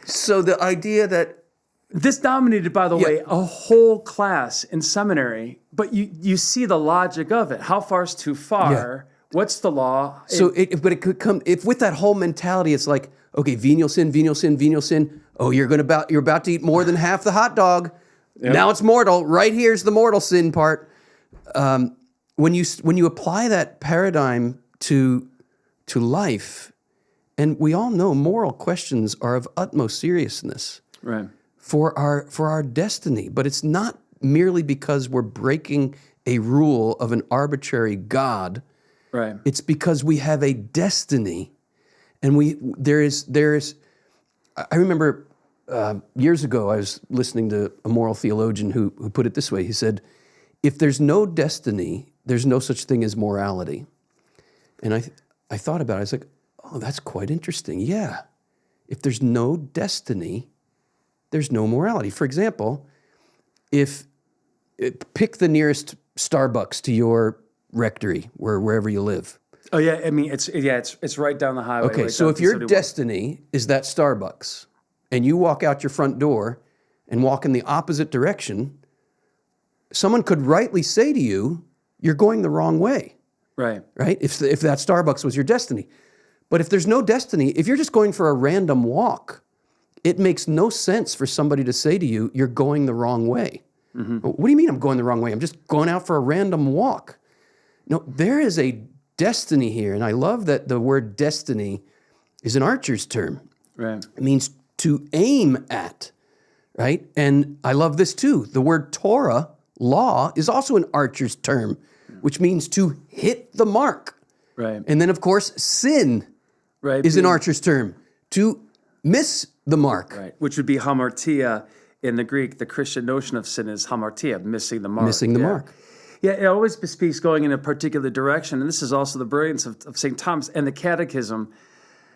the idea that this dominated, by the way, a whole class in seminary. But you see the logic of it. How far is too far? Yeah. What's the law? So but it could come if with that whole mentality, it's like, okay, venial sin. Oh, you're about to eat more than half the hot dog. Yep. Now it's mortal. Right here's the mortal sin part. When you apply that paradigm to life, and we all know moral questions are of utmost seriousness, right, for our destiny. But it's not merely because we're breaking a rule of an arbitrary God. right. It's because we have a destiny, and there is. I remember years ago I was listening to a moral theologian who put it this way. He said, "If there's no destiny, there's no such thing as morality." And I thought about it. I was like, "Oh, that's quite interesting." Yeah, if there's no destiny, there's no morality. For example, pick the nearest Starbucks to your rectory, wherever you live. Oh yeah, I mean it's right down the highway. Okay, right so down if to your 71. destiny is that Starbucks, and you walk out your front door and walk in the opposite direction, someone could rightly say to you, "You're going the wrong way." Right. Right? If that Starbucks was your destiny. But if there's no destiny, if you're just going for a random walk, it makes no sense for somebody to say to you, "You're going the wrong way." Mm-hmm. What do you mean I'm going the wrong way? I'm just going out for a random walk. No, there is a destiny here, and I love that the word destiny is an archer's term. Right. It means to aim at, right? And I love this too. The word Torah, law, is also an archer's term, which means to hit the mark. Right. And then, of course, sin Right. is an archer's term, to miss the mark. Right. Which would be hamartia in the Greek. The Christian notion of sin is hamartia, missing the mark. Missing the mark. Yeah, it always bespeaks going in a particular direction. And this is also the brilliance of St. Thomas and the Catechism,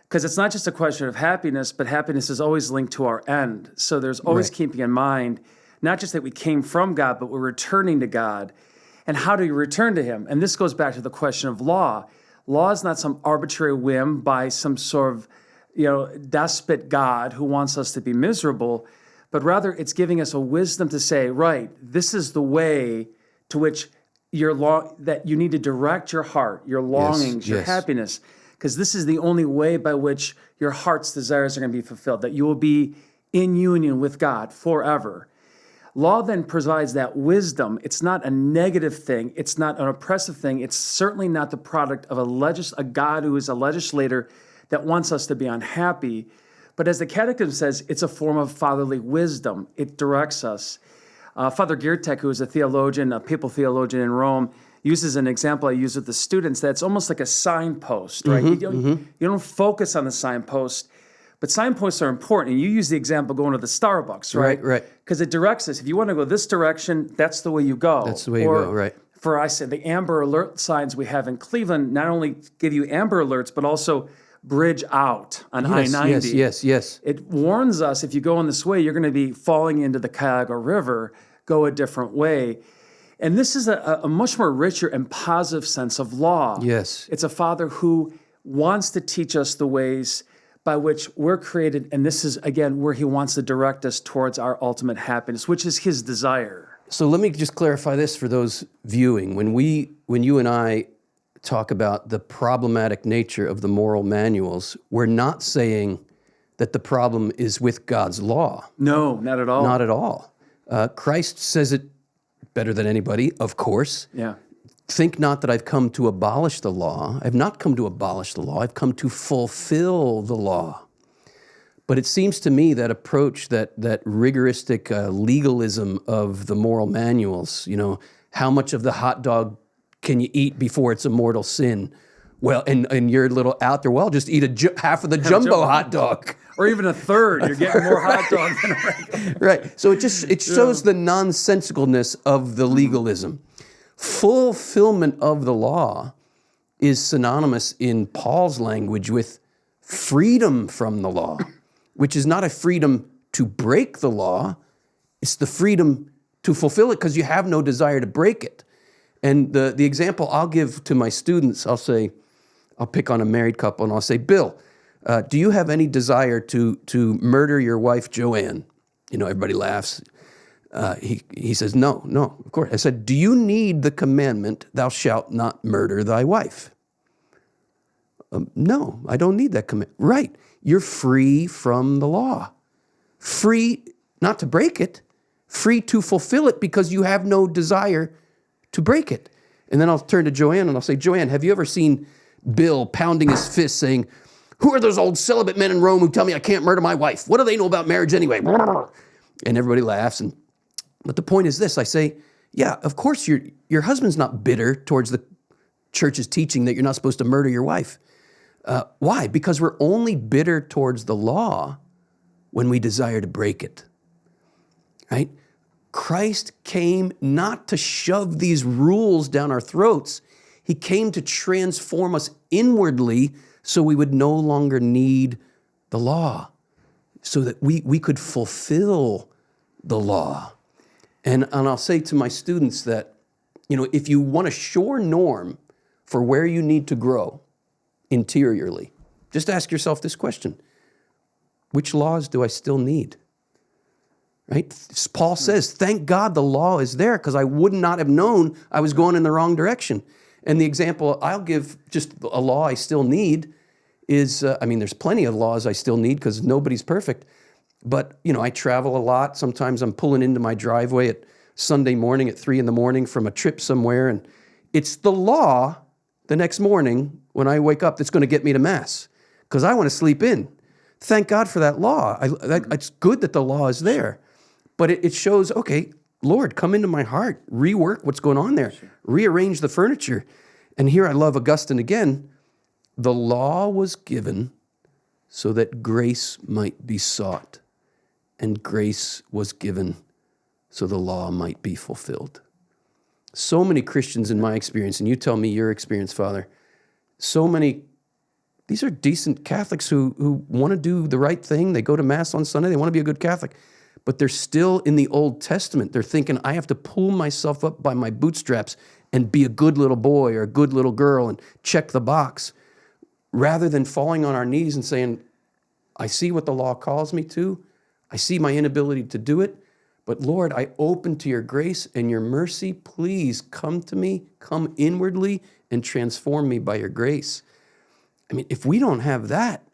because it's not just a question of happiness, but happiness is always linked to our end. So there's always keeping in mind, not just that we came from God, but we're returning to God. And how do you return to Him? And this goes back to the question of law. Law is not some arbitrary whim by some sort of despot God who wants us to be miserable, but rather it's giving us a wisdom to say, right, this is the way to which that you need to direct your heart, your longings, your happiness, because this is the only way by which your heart's desires are going to be fulfilled, that you will be in union with God forever. Law then provides that wisdom. It's not a negative thing. It's not an oppressive thing. It's certainly not the product of a God who is a legislator that wants us to be unhappy. But as the Catechism says, it's a form of fatherly wisdom. It directs us. Father Giertek, who is a theologian, a papal theologian in Rome, uses an example I use with the students that's almost like a signpost, right? You don't focus on the signpost, but signposts are important. And you use the example going to the Starbucks, right? Right. Because it directs us. If you want to go this direction, that's the way you go. That's the way you go, right. For I said, the Amber Alert signs we have in Cleveland not only give you Amber Alerts, but also bridge out on I-90. Yes. It warns us if you go in this way, you're going to be falling into the Cuyahoga River. Go a different way. And this is a much more richer and positive sense of law. Yes. It's a Father who wants to teach us the ways by which we're created, and this is, again, where He wants to direct us towards our ultimate happiness, which is His desire. So let me just clarify this for those viewing. When you and I talk about the problematic nature of the moral manuals, we're not saying that the problem is with God's law. No, not at all. Not at all. Christ says it better than anybody, of course. Yeah. Think not that I've come to abolish the law. I've not come to abolish the law. I've come to fulfill the law. But it seems to me that approach, that rigoristic legalism of the moral manuals, how much of the hot dog can you eat before it's a mortal sin? Well, and you're a little out there. Well, just eat half of the jumbo hot dog. Or even a third. You're getting more hot dogs than a regular. Right. So it shows the nonsensicalness of the legalism. Fulfillment of the law is synonymous in Paul's language with freedom from the law, which is not a freedom to break the law. It's the freedom to fulfill it because you have no desire to break it. And the example I'll give to my students, I'll pick on a married couple and I'll say, Bill, do you have any desire to murder your wife, Joanne? Everybody laughs. He says, no, of course. I said, do you need the commandment, thou shalt not murder thy wife? No, I don't need that commandment. Right. You're free from the law. Free not to break it, free to fulfill it because you have no desire to break it. And then I'll turn to Joanne and I'll say, Joanne, have you ever seen Bill pounding his fist saying, who are those old celibate men in Rome who tell me I can't murder my wife? What do they know about marriage anyway? And everybody laughs. But the point is this, I say, yeah, of course your husband's not bitter towards the church's teaching that you're not supposed to murder your wife. Why? Because we're only bitter towards the law when we desire to break it, right? Christ came not to shove these rules down our throats. He came to transform us inwardly so we would no longer need the law, so that we could fulfill the law. And I'll say to my students that, if you want a sure norm for where you need to grow interiorly, just ask yourself this question: which laws do I still need? Right? Paul says, thank God the law is there because I would not have known I was going in the wrong direction. And the example I'll give, just a law I still need is, there's plenty of laws I still need because nobody's perfect. But, I travel a lot. Sometimes I'm pulling into my driveway at Sunday morning at 3 a.m. from a trip somewhere. And it's the law the next morning when I wake up that's going to get me to Mass because I want to sleep in. Thank God for that law. It's good that the law is there. But it shows, okay, Lord, come into my heart, rework what's going on there, rearrange the furniture. And here I love Augustine again. The law was given so that grace might be sought, and grace was given so the law might be fulfilled. So many Christians in my experience, and you tell me your experience, Father, these are decent Catholics who want to do the right thing. They go to Mass on Sunday. They want to be a good Catholic. But they're still in the Old Testament. They're thinking, I have to pull myself up by my bootstraps and be a good little boy or a good little girl and check the box, rather than falling on our knees and saying, I see what the law calls me to. I see my inability to do it. But Lord, I open to your grace and your mercy. Please come to me, come inwardly and transform me by your grace. If we don't have that,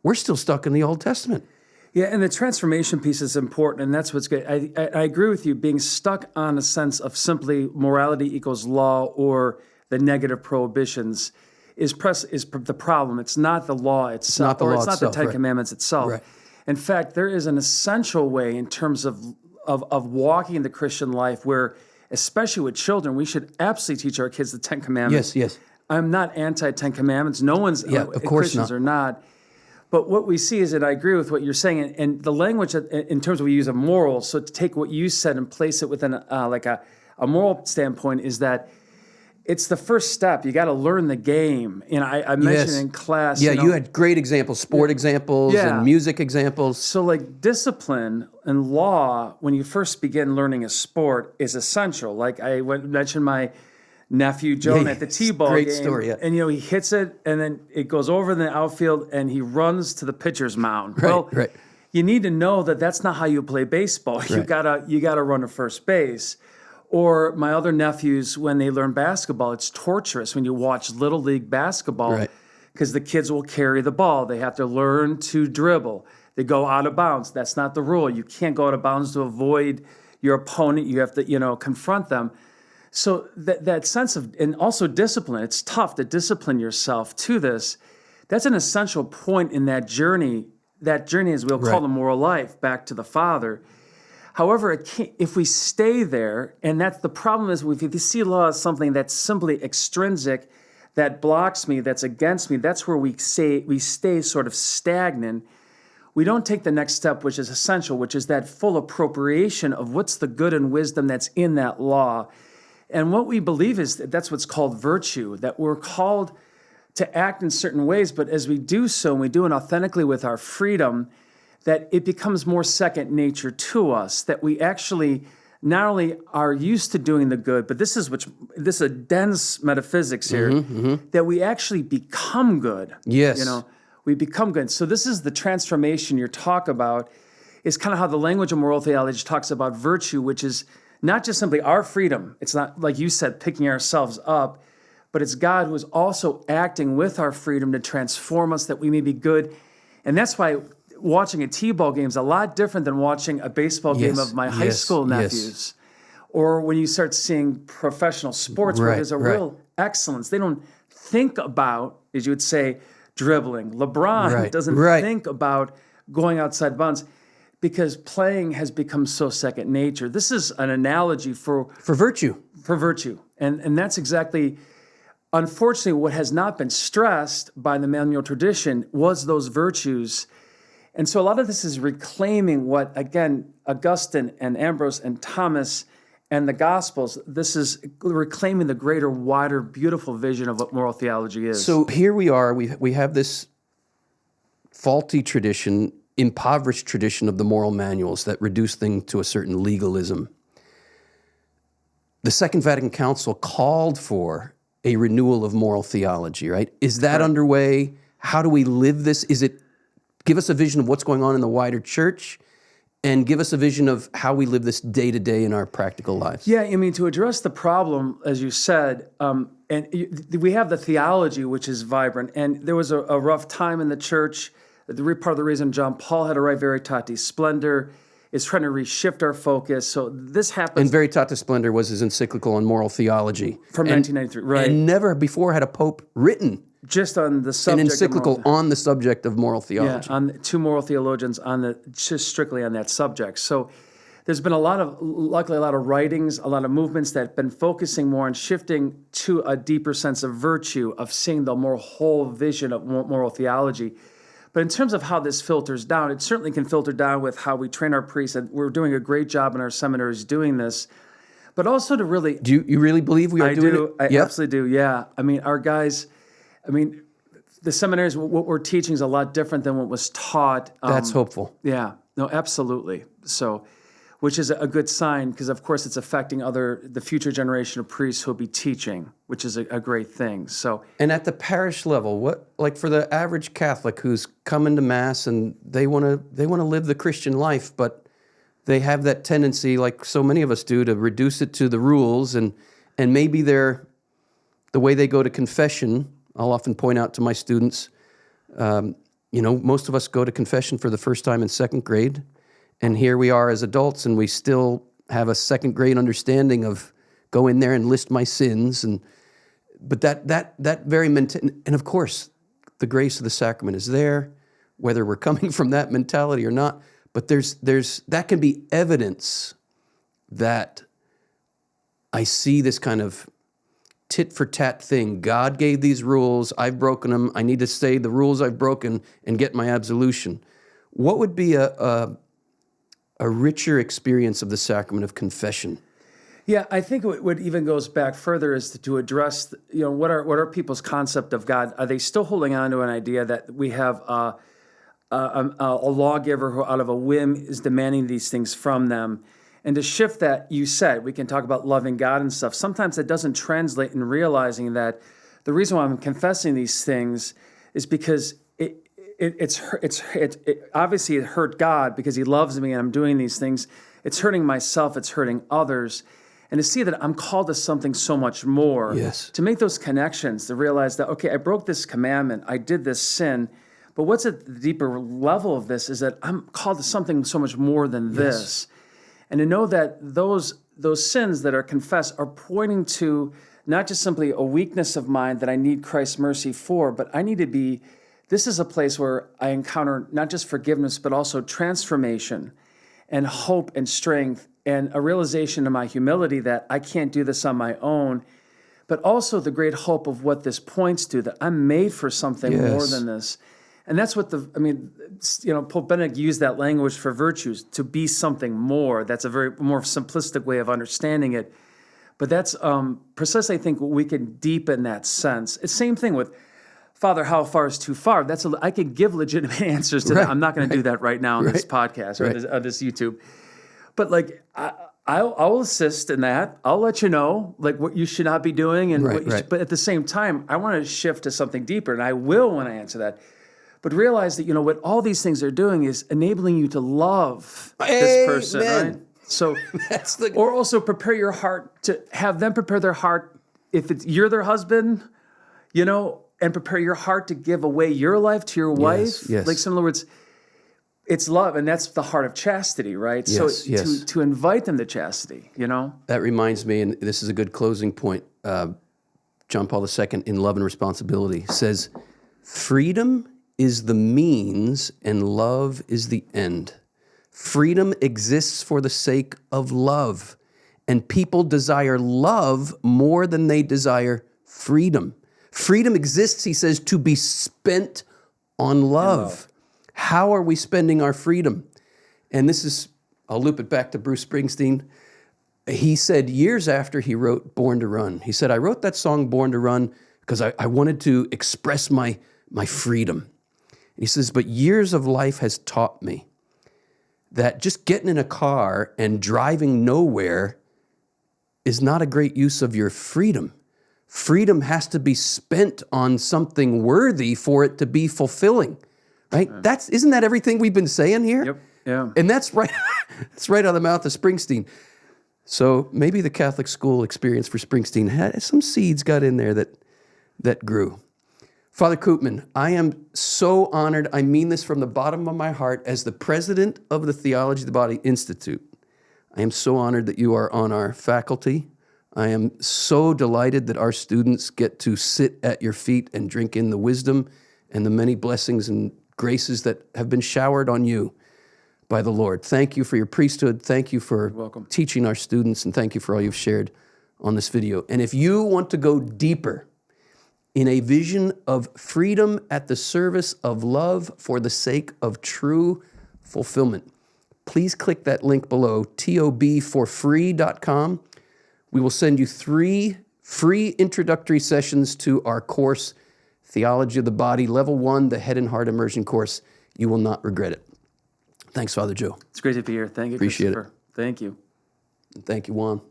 we're still stuck in the Old Testament. Yeah, and the transformation piece is important, and that's what's good. I agree with you. Being stuck on a sense of simply morality equals law or the negative prohibitions is the problem. It's not the law itself, it's not the Ten Commandments itself. Right. In fact, there is an essential way in terms of walking the Christian life where, especially with children, we should absolutely teach our kids the Ten Commandments. Yes. I'm not anti-Ten Commandments. No one's, of course Christians not. are not. But what we see is that I agree with what you're saying, and the language in terms of we use of morals, so to take what you said and place it within a moral standpoint is that it's the first step. You got to learn the game. I mentioned in class. Yeah, you had great examples, sport examples and music examples. So like discipline and law, when you first begin learning a sport, is essential. Like I mentioned my nephew Joan at the T-ball great game. Story, yeah. And he hits it, and then it goes over in the outfield, and he runs to the pitcher's mound. Right. You need to know that that's not how you play baseball. You gotta run to first base. Or my other nephews, when they learn basketball, it's torturous when you watch Little League basketball because the kids will carry the ball. They have to learn to dribble. They go out of bounds. That's not the rule. You can't go out of bounds to avoid your opponent. You have to, confront them. So that sense of, and also discipline, it's tough to discipline yourself to this. That's an essential point in that journey. That journey, as we'll call the moral life, back to the Father. However, if we stay there, and that's the problem is if you see law as something that's simply extrinsic, that blocks me, that's against me, that's where we stay sort of stagnant. We don't take the next step, which is essential, which is that full appropriation of what's the good and wisdom that's in that law. And what we believe is that's what's called virtue, that we're called to act in certain ways, but as we do so, and we do it authentically with our freedom, that it becomes more second nature to us, that we actually not only are used to doing the good, but this is a dense metaphysics here, that we actually become good. Yes. We become good. So this is the transformation you're talking about, is kind of how the language of moral theology talks about virtue, which is not just simply our freedom. It's not, like you said, picking ourselves up, but it's God who is also acting with our freedom to transform us that we may be good. And that's why watching a T-ball game is a lot different than watching a baseball game of my high school nephews. Or when you start seeing professional sports where there's a real excellence. They don't think about, as you would say, dribbling. LeBron doesn't think about going outside bounds because playing has become so second nature. This is an analogy for virtue. For virtue. And that's exactly, unfortunately, what has not been stressed by the manual tradition was those virtues. And so a lot of this is reclaiming what, again, Augustine and Ambrose and Thomas and the Gospels, this is reclaiming the greater, wider, beautiful vision of what moral theology is. So here we are, we have this faulty tradition, impoverished tradition of the moral manuals that reduce things to a certain legalism. The Second Vatican Council called for a renewal of moral theology, right? Is that underway? How do we live this? Give us a vision of what's going on in the wider church, and give us a vision of how we live this day to day in our practical lives. Yeah, I mean, to address the problem, as you said, we have the theology, which is vibrant, and there was a rough time in the church. Part of the reason John Paul had to write Veritatis Splendor is trying to reshift our focus. So this happens. And Veritatis Splendor was his encyclical on moral theology. From 1993, right. And never before had a pope written just on the subject an encyclical on the subject of moral theology. Yeah, on two moral theologians just strictly on that subject. So there's been luckily a lot of writings, a lot of movements that have been focusing more on shifting to a deeper sense of virtue, of seeing the more whole vision of moral theology. But in terms of how this filters down, it certainly can filter down with how we train our priests, and we're doing a great job in our seminaries doing this. But also to really... Do you really believe we are doing it? I absolutely do, yeah. I mean, our guys... the seminaries, what we're teaching is a lot different than what was taught. That's hopeful. Yeah, no, absolutely. So, which is a good sign, because of course it's affecting the future generation of priests who'll be teaching, which is a great thing. So, and at the parish level, like for the average Catholic who's coming to Mass and they want to live the Christian life, but they have that tendency, like so many of us do, to reduce it to the rules, and maybe the way they go to confession. I'll often point out to my students, most of us go to confession for the first time in second grade, and here we are as adults, and we still have a second grade understanding of go in there and list my sins, but that very and of course, the grace of the sacrament is there, whether we're coming from that mentality or not. But there's that can be evidence that I see this kind of tit for tat thing. God gave these rules, I've broken them, I need to say the rules I've broken and get my absolution. What would be a richer experience of the sacrament of confession? Yeah, I think what even goes back further is to address, what are people's concept of God? Are they still holding on to an idea that we have a lawgiver who out of a whim is demanding these things from them? And to shift that, you said, we can talk about loving God and stuff. Sometimes it doesn't translate in realizing that the reason why I'm confessing these things is because it obviously it hurt God because he loves me and I'm doing these things. It's hurting myself, it's hurting others. And to see that I'm called to something so much more. Yes. To make those connections, to realize that, okay, I broke this commandment, I did this sin, but what's at the deeper level of this is that I'm called to something so much more than this. And to know that those sins that are confessed are pointing to not just simply a weakness of mine that I need Christ's mercy for, but I need to be, this is a place where I encounter not just forgiveness, but also transformation and hope and strength and a realization of my humility that I can't do this on my own, but also the great hope of what this points to, that I'm made for something more Yes. than this. And that's what Pope Benedict used that language for virtues, to be something more. That's a very more simplistic way of understanding it. But that's precisely, I think, we can deepen that sense. It's same thing with, Father, how far is too far? I could give legitimate answers to that. I'm not going to do that right now on this podcast or this YouTube. But like, I'll assist in that. I'll let you know like what you should not be doing, and what you should, but at the same time, I want to shift to something deeper, and I will when I answer that. But realize that what all these things are doing is enabling you to love this person, right? So or also prepare your heart to have them prepare their heart if you're their husband, and prepare your heart to give away your life to your wife. Yes. Like, so in other words, it's love, and that's the heart of chastity, right? Yes. To invite them to chastity, That reminds me, and this is a good closing point. John Paul II, in Love and Responsibility, says, freedom is the means and love is the end. Freedom exists for the sake of love, and people desire love more than they desire freedom. Freedom exists, he says, to be spent on love. How are we spending our freedom? And this is, I'll loop it back to Bruce Springsteen. He said years after he wrote Born to Run, he said, I wrote that song Born to Run because I wanted to express my freedom. He says, but years of life has taught me that just getting in a car and driving nowhere is not a great use of your freedom. Freedom has to be spent on something worthy for it to be fulfilling, right? Isn't that everything we've been saying here? Yep. Yeah. And that's right. That's right out of the mouth of Springsteen. So maybe the Catholic school experience for Springsteen had some seeds got in there that grew. Father Koopman, I am so honored. I mean this from the bottom of my heart as the president of the Theology of the Body Institute. I am so honored that you are on our faculty. I am so delighted that our students get to sit at your feet and drink in the wisdom and the many blessings and graces that have been showered on you by the Lord. Thank you for your priesthood. Thank you for teaching our students, and thank you for all you've shared on this video. And if you want to go deeper in a vision of freedom at the service of love for the sake of true fulfillment, please click that link below, tobforfree.com. We will send you 3 free introductory sessions to our course, Theology of the Body, Level 1, the Head and Heart Immersion course. You will not regret it. Thanks, Father Joe. It's great to be here. Thank you, Appreciate Christopher. Thank you. Thank you, Juan.